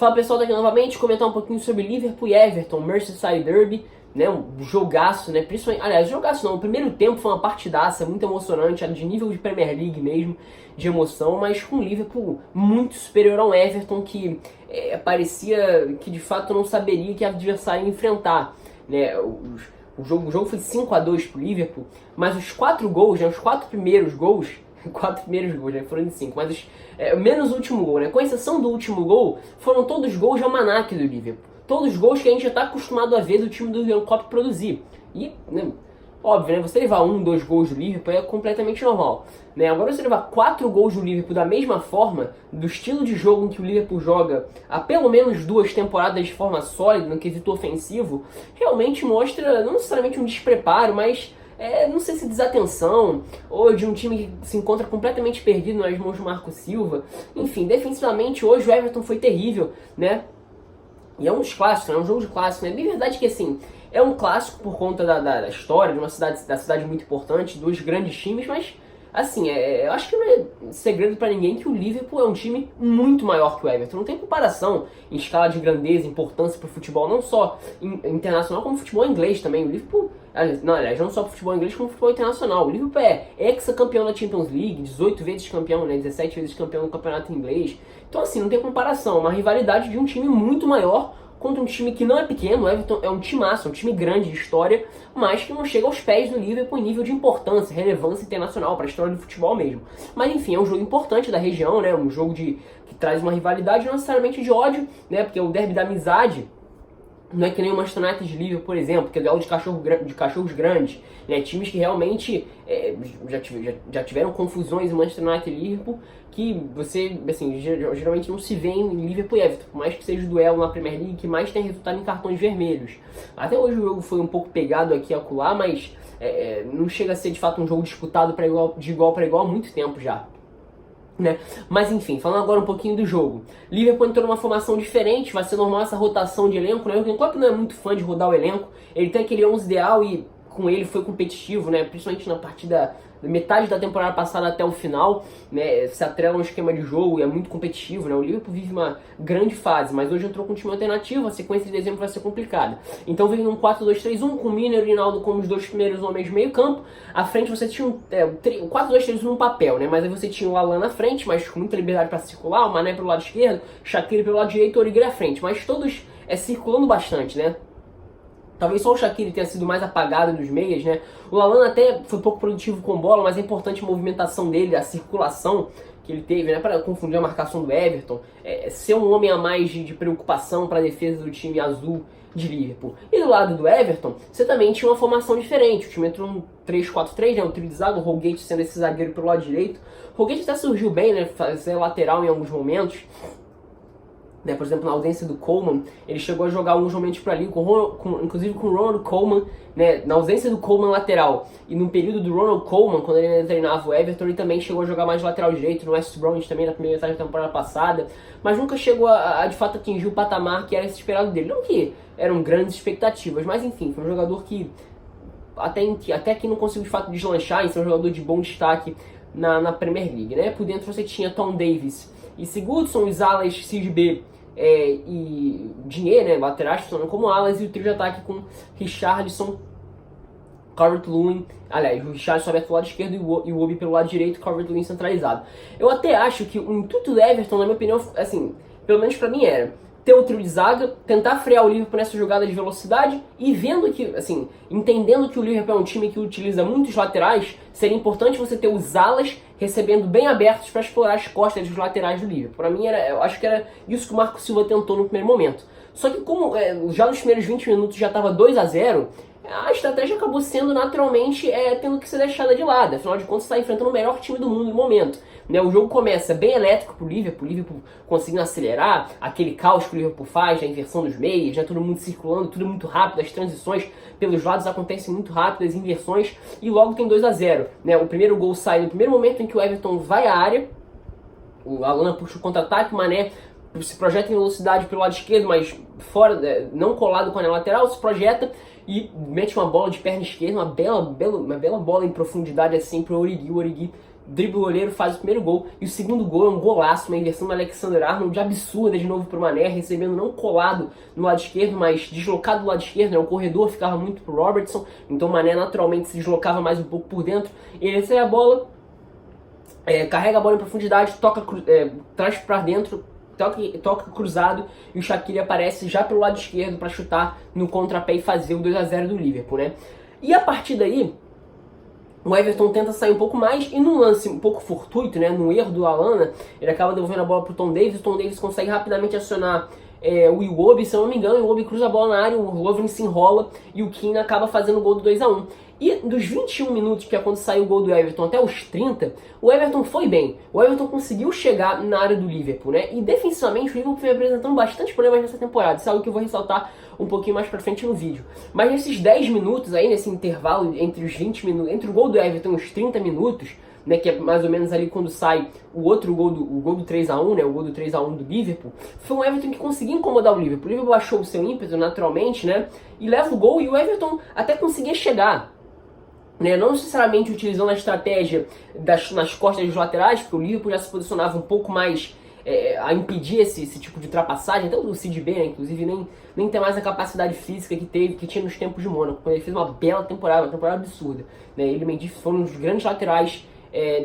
Fala pessoal, tá aqui novamente, comentar um pouquinho sobre Liverpool e Everton, Merseyside Derby, né, um jogaço, né, principalmente, aliás, jogaço não, o primeiro tempo foi uma partidaça muito emocionante, de nível de Premier League mesmo, de emoção, mas com o Liverpool muito superior ao Everton, que parecia que de fato não saberia que adversário ia enfrentar, né, o jogo foi 5-2 pro Liverpool, mas os 4 gols, né, os 4 primeiros gols, né, foram de 5, mas menos o último gol, né, com exceção do último gol, foram todos gols de almanaque do Liverpool. Todos os gols que a gente já está acostumado a ver do time do Jurgen Klopp produzir. E, né, óbvio, né, você levar 1, 2 gols do Liverpool é completamente normal. Né? Agora você levar 4 gols do Liverpool da mesma forma, do estilo de jogo em que o Liverpool joga há pelo menos 2 temporadas de forma sólida, no quesito ofensivo, realmente mostra, não necessariamente um despreparo, mas não sei se desatenção, ou de um time que se encontra completamente perdido nas mãos do Marco Silva. Enfim, defensivamente hoje o Everton foi terrível, né? E é um dos clássicos, é um jogo de clássico, né? Bem verdade que, assim, é um clássico por conta da história, de uma cidade muito importante, dos grandes times, mas, assim, eu acho que não é segredo pra ninguém que o Liverpool é um time muito maior que o Everton. Não tem comparação em escala de grandeza, importância pro futebol, não só internacional, como futebol inglês também. O Liverpool, aliás, não só pro futebol inglês, como futebol internacional. O Liverpool é ex-campeão da Champions League, 18 vezes campeão, né? 17 vezes campeão do campeonato inglês. Então, assim, não tem comparação. É uma rivalidade de um time muito maior contra um time que não é pequeno. O Everton é um timaço, é um time grande de história, mas que não chega aos pés do Liverpool em nível de importância, relevância internacional para a história do futebol mesmo. Mas enfim, é um jogo importante da região, né? Um jogo que traz uma rivalidade, não necessariamente de ódio, né? Porque o derby da amizade não é que nem o Manchester United de Liverpool, por exemplo, que é duelo de cachorros grandes, né? Times que realmente já tiveram confusões em Manchester United e Liverpool, que você, assim, geralmente não se vê em Liverpool e Everton, por mais que seja o duelo na Premier League que mais tem resultado em cartões vermelhos. Até hoje o jogo foi um pouco pegado aqui e acolá, mas não chega a ser de fato um jogo disputado de igual para igual há muito tempo já. Né? Mas enfim, falando agora um pouquinho do jogo. Liverpool entrou numa formação diferente, vai ser normal essa rotação de elenco, né? O Jurgen Klopp não é muito fã de rodar o elenco, ele tem aquele 11 ideal e com ele foi competitivo, né? Principalmente na partida da metade da temporada passada até o final, né? Se atrela um esquema de jogo e é muito competitivo, né? O Liverpool vive uma grande fase, mas hoje entrou com um time alternativo, a sequência de dezembro vai ser complicada. Então veio num 4-2-3-1 com o Milner e o Rinaldo como os dois primeiros homens de meio campo. À frente você tinha um 4-2-3-1 no papel, né? Mas aí você tinha o Alan na frente, mas com muita liberdade para circular, o Mané pelo lado esquerdo, Shaqiri pelo lado direito, o Origi à frente, mas todos circulando bastante, né? Talvez só o Shaqiri tenha sido mais apagado dos meias, né? O Lallana até foi pouco produtivo com bola, mas é importante a movimentação dele, a circulação que ele teve, né? Para confundir a marcação do Everton, ser um homem a mais de preocupação para a defesa do time azul de Liverpool. E do lado do Everton, você também tinha uma formação diferente. O time entrou num 3-4-3, né? Um trio de zaga, o Holgate sendo esse zagueiro pelo lado direito. O Holgate até surgiu bem, né? Fazer lateral em alguns momentos. Né, por exemplo, na ausência do Coleman, ele chegou a jogar alguns momentos por ali, inclusive com o Ronald Koeman, né, na ausência do Coleman lateral, e no período do Ronald Koeman, quando ele treinava o Everton, ele também chegou a jogar mais lateral direito, no West Bromwich também, na primeira metade da temporada passada, mas nunca chegou a de fato atingir o patamar que era esperado dele. Não que eram grandes expectativas, mas enfim, foi um jogador que até aqui não conseguiu de fato deslanchar em ser um jogador de bom destaque na Premier League, né? Por dentro você tinha Tom Davies e Sigurdsson, os alas CDB e Digne, né, laterais funcionando como alas, e o trio de ataque com Richarlison, Calvert-Lewin, aliás, o Richarlison aberto pelo lado esquerdo e o Obi pelo lado direito, Calvert-Lewin centralizado. Eu até acho que o intuito do Everton, na minha opinião, assim, pelo menos pra mim era ter o trio de zaga, tentar frear o Liverpool nessa jogada de velocidade e vendo que, assim, entendendo que o Liverpool é um time que utiliza muitos laterais, seria importante você ter os alas recebendo bem abertos para explorar as costas dos laterais do Liverpool. Para mim, eu acho que era isso que o Marco Silva tentou no primeiro momento. Só que como já nos primeiros 20 minutos já estava 2-0, a estratégia acabou sendo naturalmente tendo que ser deixada de lado. Afinal de contas, você está enfrentando o melhor time do mundo no momento. Né? O jogo começa bem elétrico pro Liverpool, o Liverpool conseguindo acelerar, aquele caos que o Liverpool faz, a inversão dos meios, já todo mundo circulando, tudo muito rápido, as transições pelos lados acontecem muito rápido, as inversões, e logo tem 2-0. Né? O primeiro gol sai no primeiro momento em que o Everton vai à área, o Alan puxa o contra-ataque, o Mané se projeta em velocidade pelo lado esquerdo, mas fora, não colado com a lateral, se projeta e mete uma bola de perna esquerda, uma bela bola em profundidade assim pro Origi. O Origi dribla o goleiro, faz o primeiro gol, e o segundo gol é um golaço, uma inversão do Alexander Arnold absurda de novo pro Mané, recebendo não colado no lado esquerdo, mas deslocado do lado esquerdo, né? O corredor ficava muito pro Robertson, então o Mané naturalmente se deslocava mais um pouco por dentro, ele recebe a bola, carrega a bola em profundidade, traz para dentro, toca cruzado, e o Shaqiri aparece já pelo lado esquerdo para chutar no contrapé e fazer o 2-0 do Liverpool, né? E a partir daí, o Everton tenta sair um pouco mais, e num lance um pouco fortuito, né, num erro do Lallana, ele acaba devolvendo a bola pro Tom Davies, o Tom Davies consegue rapidamente acionar o Iwobi, se eu não me engano, o Iwobi cruza a bola na área, o Lovren se enrola, e o Keane acaba fazendo o gol do 2-1. E dos 21 minutos, que é quando saiu o gol do Everton, até os 30, o Everton foi bem. O Everton conseguiu chegar na área do Liverpool, né? E defensivamente o Liverpool foi apresentando bastante problemas nessa temporada. Isso é algo que eu vou ressaltar um pouquinho mais pra frente no vídeo. Mas nesses 10 minutos aí, nesse intervalo entre os 20 minutos, entre o gol do Everton e os 30 minutos, né, que é mais ou menos ali quando sai o outro gol do 3-1, né, o gol do 3-1 do Liverpool, foi um Everton que conseguia incomodar o Liverpool. O Liverpool achou o seu ímpeto naturalmente, né, e leva o gol, e o Everton até conseguia chegar, né, não necessariamente utilizando a estratégia nas costas dos laterais, porque o Liverpool já se posicionava um pouco mais a impedir esse tipo de ultrapassagem. Então o Sid B, né, inclusive, nem tem mais a capacidade física que tinha nos tempos de Mônaco, quando ele fez uma bela temporada, uma temporada absurda, né. Ele e o Mendy foram um dos grandes laterais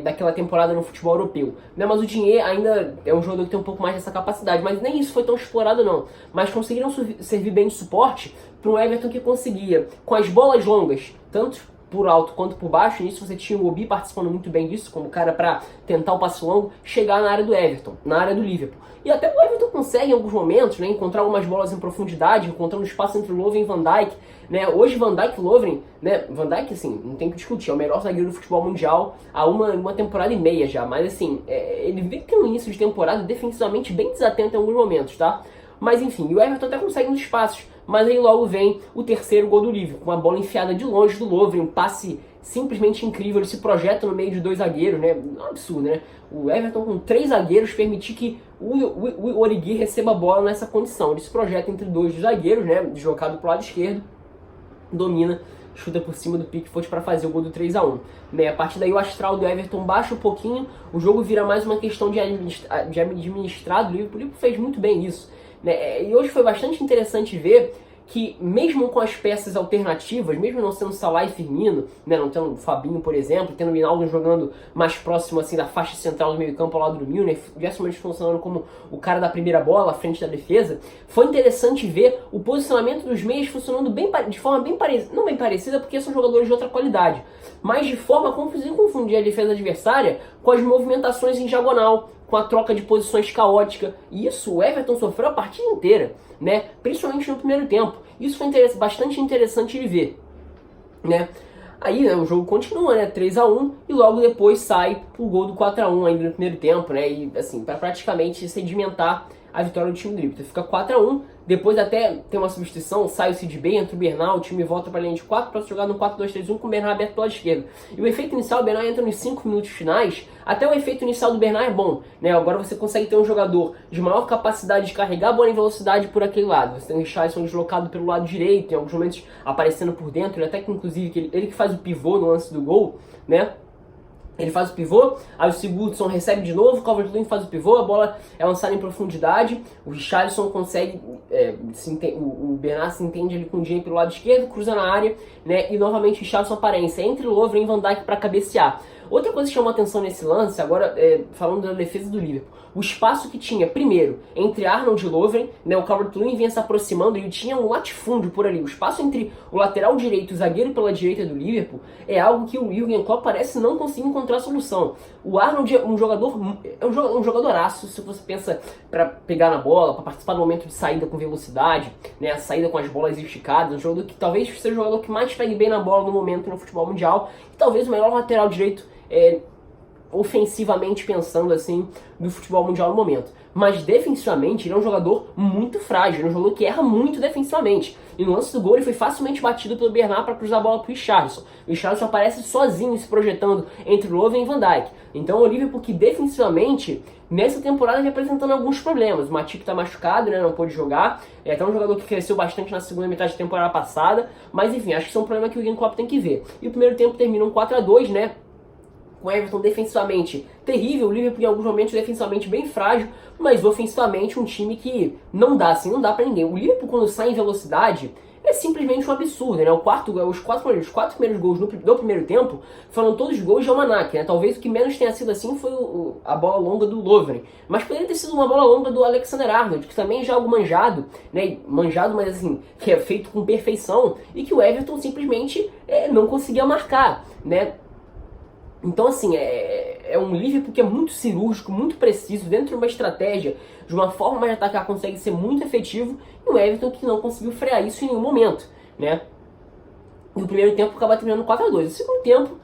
daquela temporada no futebol europeu, né? Mas o Digne ainda é um jogador que tem um pouco mais dessa capacidade, mas nem isso foi tão explorado não, mas conseguiram servir bem de suporte para um Everton que conseguia, com as bolas longas, tanto por alto quanto por baixo, nisso você tinha o Obi participando muito bem disso, como cara para tentar o passe longo, chegar na área do Everton, na área do Liverpool. E até o Everton consegue em alguns momentos, né, encontrar algumas bolas em profundidade, encontrando espaço entre o Lovren e Van Dijk, né? Hoje Van Dijk e Lovren, né, Van Dijk, assim, não tem o que discutir, é o melhor zagueiro do futebol mundial há uma temporada e meia já, mas assim, ele vem ter um início de temporada defensivamente bem desatento em alguns momentos, tá? Mas enfim, o Everton até consegue uns espaços, mas aí logo vem o terceiro gol do Liverpool, com uma bola enfiada de longe do Lovren, um passe simplesmente incrível, ele se projeta no meio de dois zagueiros, né? Um absurdo, né? O Everton com 3 zagueiros permitir que o Origi receba a bola nessa condição. Ele se projeta entre 2 zagueiros, né? Deslocado pro lado esquerdo, domina, chuta por cima do Pickford para fazer o gol do 3-1. Né? A partir daí o astral do Everton baixa um pouquinho, o jogo vira mais uma questão de administrar do Liverpool. O Liverpool fez muito bem isso, né? E hoje foi bastante interessante ver que mesmo com as peças alternativas, mesmo não sendo Salah e Firmino, né, não tendo o Fabinho, por exemplo, tendo o Wijnaldum jogando mais próximo assim da faixa central do meio campo ao lado do Milner, Gerson funcionando como o cara da primeira bola à frente da defesa, foi interessante ver o posicionamento dos meias funcionando de forma bem parecida, não bem parecida porque são jogadores de outra qualidade, mas de forma a confundir a defesa adversária com as movimentações em diagonal, com a troca de posições caótica. E isso o Everton sofreu a partida inteira, né? Principalmente no primeiro tempo. Isso foi bastante interessante de ver, né? Aí, né, o jogo continua, né? 3-1, e logo depois sai o gol do 4-1 ainda no primeiro tempo, né? E assim, para praticamente sedimentar a vitória do time do Liverpool. Fica 4-1, depois até tem uma substituição, sai o Sid B, entra o Bernal, o time volta para a linha de 4 para jogar no 4-2-3-1 com o Bernal aberto pelo lado esquerdo. E o efeito inicial, o Bernal entra nos 5 minutos finais, até o efeito inicial do Bernal é bom, né? Agora você consegue ter um jogador de maior capacidade de carregar a bola em velocidade por aquele lado. Você tem o Richarlison deslocado pelo lado direito, em alguns momentos aparecendo por dentro, ele até que inclusive ele que faz o pivô no lance do gol, né? Ele faz o pivô, aí o Sigurdsson recebe de novo, o Calvert-Lewin faz o pivô, a bola é lançada em profundidade, o Richarlison consegue, o Bernard se entende ali com o Digne pelo lado esquerdo, cruza na área, né, e novamente o Richarlison aparece entre Lovren e Van Dijk para cabecear. Outra coisa que chamou a atenção nesse lance, agora falando da defesa do Liverpool, o espaço que tinha, primeiro, entre Arnold e Lovren, né, o Calvert-Lewin vinha se aproximando e tinha um latifúndio por ali. O espaço entre o lateral direito e o zagueiro pela direita do Liverpool é algo que o Jürgen Klopp parece não conseguir encontrar solução. O Arnold é um jogadoraço, se você pensa para pegar na bola, para participar do momento de saída com velocidade, né, a saída com as bolas esticadas, um jogador que talvez seja o jogador que mais pegue bem na bola no momento no futebol mundial, e talvez o melhor lateral direito ofensivamente pensando assim, do futebol mundial no momento. Mas defensivamente ele é um jogador muito frágil, ele é um jogador que erra muito defensivamente. E no lance do gol ele foi facilmente batido pelo Bernard para cruzar a bola para o Richarlison. O Richarlison aparece sozinho se projetando entre Lovren e Van Dijk. Então o Liverpool que defensivamente nessa temporada vem apresentando alguns problemas. O Matip está machucado, né, não pôde jogar. É até um jogador que cresceu bastante na segunda metade da temporada passada. Mas enfim, acho que isso é um problema que o Jürgen Klopp tem que ver. E o primeiro tempo termina um 4-2, né? com o Everton defensivamente terrível, o Liverpool em alguns momentos defensivamente bem frágil, mas ofensivamente um time que não dá pra ninguém. O Liverpool quando sai em velocidade é simplesmente um absurdo, né? Os quatro primeiros gols do primeiro tempo foram todos gols de Almanac, né? Talvez o que menos tenha sido assim foi a bola longa do Lovren, mas poderia ter sido uma bola longa do Alexander-Arnold, que também já é algo manjado, né? Manjado, mas assim, que é feito com perfeição, e que o Everton simplesmente não conseguia marcar, né? Então, assim, é um Liverpool que é muito cirúrgico, muito preciso, dentro de uma estratégia, de uma forma de atacar, consegue ser muito efetivo, e o Everton que não conseguiu frear isso em nenhum momento, né? No primeiro tempo acaba terminando 4-2. No segundo tempo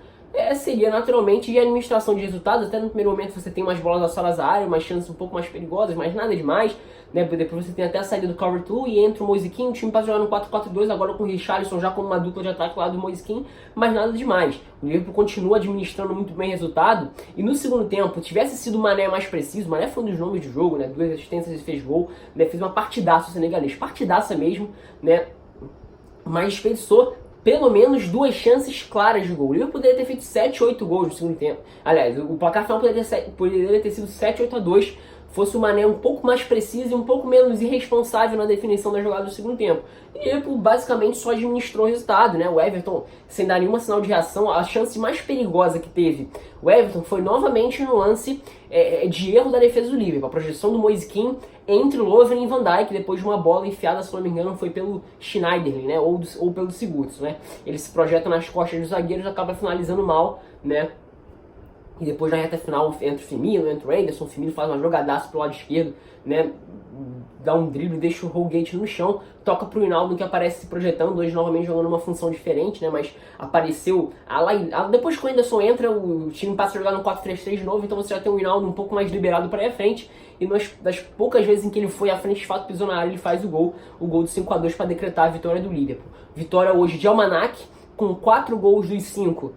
seria naturalmente de administração de resultados. Até no primeiro momento você tem umas bolas assolas à área, umas chances um pouco mais perigosas, mas nada demais, né? Depois você tem até a saída do cover 2 e entra o Moise Kean, o time passa jogar no 4-4-2, agora com o Richarlison já como uma dupla de ataque lá do Moise Kean, mas nada demais. O Liverpool continua administrando muito bem o resultado, e no segundo tempo, tivesse sido o Mané mais preciso, o Mané foi um dos nomes do jogo, né? 2 assistências e fez gol, né? Fez uma partidaça o senegalês, partidaça mesmo, né? Mas desperdiçou pelo menos 2 chances claras de gol. O Liverpool poderia ter feito 7, 8 gols no segundo tempo. Aliás, o placar final poderia ter sido 7-8-2, fosse o Mané um pouco mais preciso e um pouco menos irresponsável na definição da jogada do segundo tempo. E o Liverpool basicamente só administrou o resultado, né? O Everton, sem dar nenhuma sinal de reação, a chance mais perigosa que teve o Everton foi novamente no lance de erro da defesa do Liverpool. A projeção do Moise Kean entre o Lovren e Van Dijk, depois de uma bola enfiada, se não me engano, foi pelo Schneiderlin, né? Ou pelo Sigurdsson, né? Ele se projeta nas costas dos zagueiros e acaba finalizando mal, né? E depois na reta final entra o Firmino, entra o Anderson, o Firmino faz uma jogadaça pro lado esquerdo, né? Dá um drible, deixa o Holgate no chão, toca pro Hinaldo que aparece se projetando, hoje novamente jogando uma função diferente, né? Mas apareceu, depois que o Anderson entra, o time passa a jogar no 4-3-3 de novo, então você já tem o Hinaldo um pouco mais liberado para ir à frente, e das poucas vezes em que ele foi à frente, de fato pisou na área, ele faz o gol do 5-2 para decretar a vitória do Liverpool. Vitória hoje de Almanac, com 4 gols dos 5.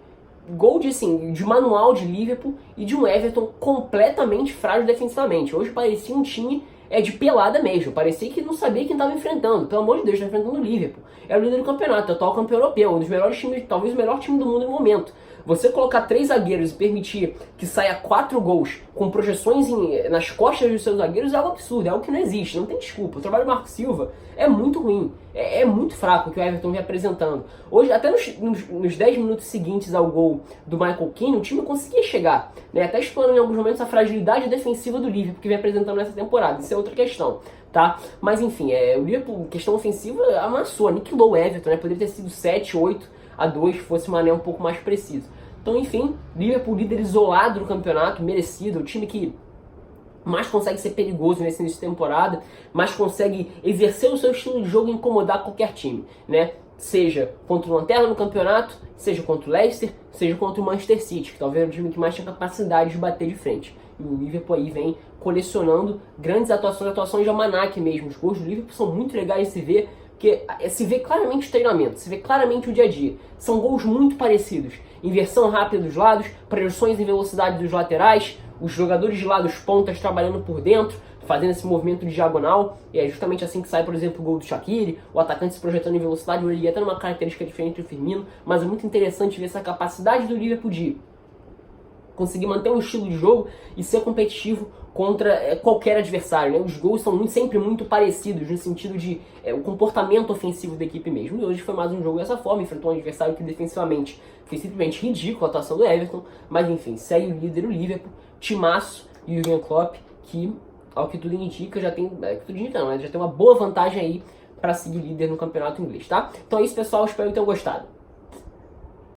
Gol de manual de Liverpool e de um Everton completamente frágil defensivamente. Hoje parecia um time de pelada mesmo. Parecia que não sabia quem estava enfrentando. Pelo amor de Deus, está enfrentando o Liverpool. É o líder do campeonato, atual campeão europeu, um dos melhores times, talvez o melhor time do mundo no momento. Você colocar 3 zagueiros e permitir que saia 4 gols com projeções nas costas dos seus zagueiros é algo absurdo, é algo que não existe, não tem desculpa. O trabalho do Marco Silva é muito ruim, é muito fraco o que o Everton vem apresentando. Hoje, até nos 10 minutos seguintes ao gol do Michael Keane, o time conseguia chegar, né? Até explorando em alguns momentos a fragilidade defensiva do Liverpool que vem apresentando nessa temporada. Isso é outra questão, tá? Mas enfim, o Liverpool, questão ofensiva, amassou, aniquilou o Everton, né? Poderia ter sido 7-8-2, fosse uma anel um pouco mais preciso. Então, enfim, Liverpool líder isolado no campeonato, merecido, o time que mais consegue ser perigoso nesse início de temporada, mais consegue exercer o seu estilo de jogo e incomodar qualquer time, né? Seja contra o Lanterna no campeonato, seja contra o Leicester, seja contra o Manchester City, que talvez é o time que mais tem capacidade de bater de frente. E o Liverpool aí vem colecionando grandes atuações de Almanac mesmo. Os gols do Liverpool são muito legais de se ver, porque se vê claramente o treinamento, se vê claramente o dia a dia. São gols muito parecidos. Inversão rápida dos lados, projeções em velocidade dos laterais, os jogadores de lado, os pontas trabalhando por dentro, fazendo esse movimento de diagonal, e é justamente assim que sai, por exemplo, o gol do Shaqiri, o atacante se projetando em velocidade, ele até numa característica diferente do Firmino, mas é muito interessante ver essa capacidade do Liverpool de conseguir manter um estilo de jogo e ser competitivo contra qualquer adversário, né? Os gols são sempre muito parecidos no sentido de o comportamento ofensivo da equipe mesmo. E hoje foi mais um jogo dessa forma, enfrentou um adversário que defensivamente foi simplesmente ridículo a atuação do Everton, mas enfim, segue o líder o Liverpool, timaço e o Jurgen Klopp, que ao que tudo indica já tem, já tem uma boa vantagem aí para seguir líder no campeonato inglês, tá? Então é isso, pessoal, espero que tenham gostado.